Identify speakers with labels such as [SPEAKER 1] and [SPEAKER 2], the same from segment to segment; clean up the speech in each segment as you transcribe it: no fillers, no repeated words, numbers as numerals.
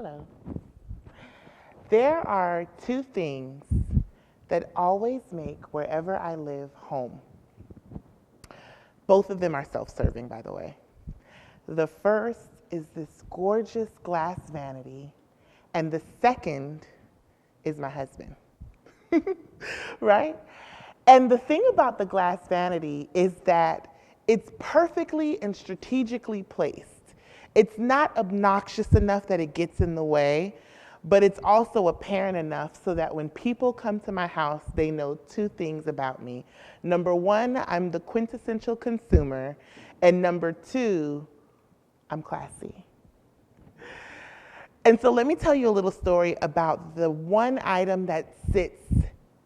[SPEAKER 1] Hello. There are two things that always make wherever I live home. Both of them are self-serving, by the way. The first is this gorgeous glass vanity, and the second is my husband, right? And the thing about the glass vanity is that it's perfectly and strategically placed. It's not obnoxious enough that it gets in the way, but it's also apparent enough so that when people come to my house, they know two things about me. Number one, I'm the quintessential consumer, and number two, I'm classy. And so let me tell you a little story about the one item that sits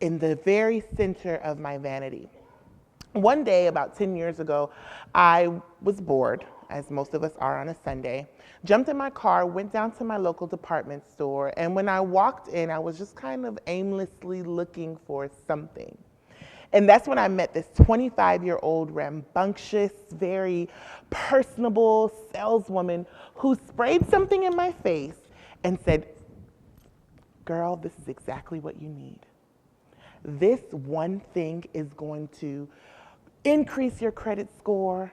[SPEAKER 1] in the very center of my vanity. One day, about 10 years ago, I was bored, as most of us are on a Sunday, jumped in my car, went down to my local department store, and when I walked in, I was just kind of aimlessly looking for something. And that's when I met this 25-year-old rambunctious, very personable saleswoman who sprayed something in my face and said, "Girl, this is exactly what you need. This one thing is going to increase your credit score.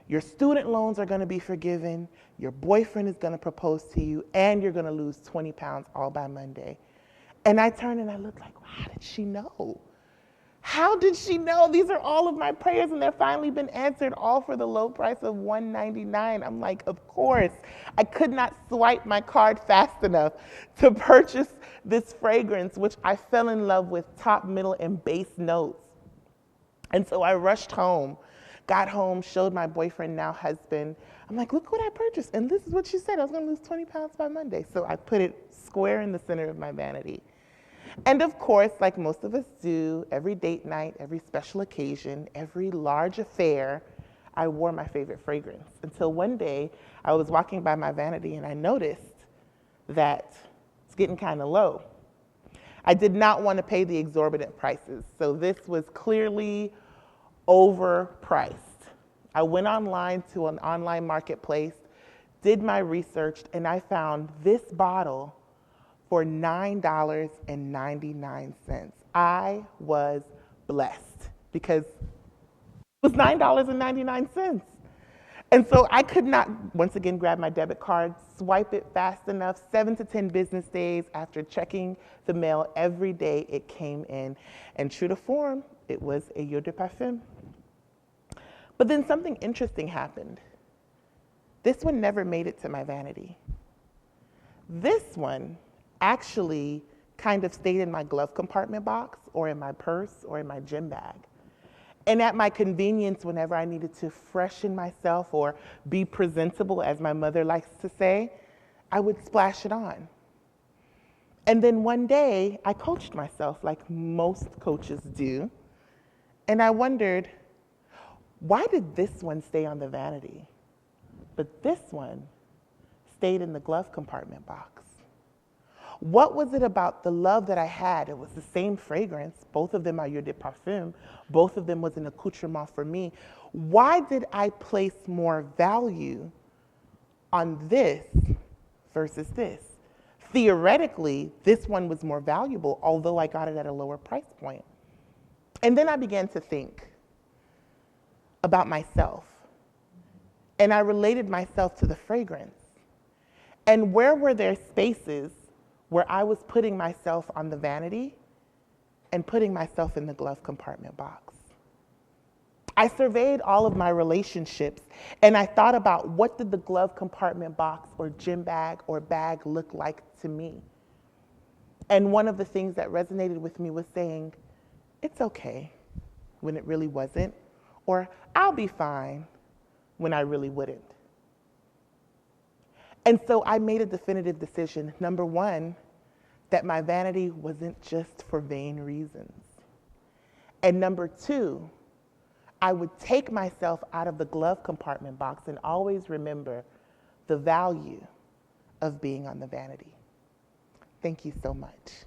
[SPEAKER 1] Your student loans are going to be forgiven. Your boyfriend is going to propose to you, and you're going to lose 20 pounds all by Monday." And I turned and I looked like, how did she know? How did she know? These are all of my prayers, and they've finally been answered, all for the low price of $1.99. I'm like, of course. I could not swipe my card fast enough to purchase this fragrance, which I fell in love with top, middle, and base notes. And so I rushed home, got home, showed my boyfriend, now husband. I'm like, look what I purchased. And this is what she said. I was going to lose 20 pounds by Monday. So I put it square in the center of my vanity. And of course, like most of us do, every date night, every special occasion, every large affair, I wore my favorite fragrance. Until one day, I was walking by my vanity and I noticed that it's getting kind of low. I did not want to pay the exorbitant prices, so this was clearly overpriced. I went online to an online marketplace, did my research, and I found this bottle for $9.99. I was blessed because it was $9.99. And so I could not, once again, grab my debit card, swipe it fast enough. 7 to 10 business days after checking the mail every day, it came in. And true to form, it was a eau de parfum. But then something interesting happened. This one never made it to my vanity. This one actually kind of stayed in my glove compartment box or in my purse or in my gym bag. And at my convenience, whenever I needed to freshen myself or be presentable, as my mother likes to say, I would splash it on. And then one day, I coached myself like most coaches do. And I wondered, why did this one stay on the vanity, but this one stayed in the glove compartment box? What was it about the love that I had? It was the same fragrance. Both of them are eau de parfum. Both of them was an accoutrement for me. Why did I place more value on this versus this? Theoretically, this one was more valuable, although I got it at a lower price point. And then I began to think about myself. And I related myself to the fragrance. And where were there spaces where I was putting myself on the vanity and putting myself in the glove compartment box? I surveyed all of my relationships and I thought about, what did the glove compartment box or gym bag or bag look like to me? And one of the things that resonated with me was saying, it's okay, when it really wasn't, or I'll be fine, when I really wouldn't. And so I made a definitive decision. Number one, that my vanity wasn't just for vain reasons. And number two, I would take myself out of the glove compartment box and always remember the value of being on the vanity. Thank you so much.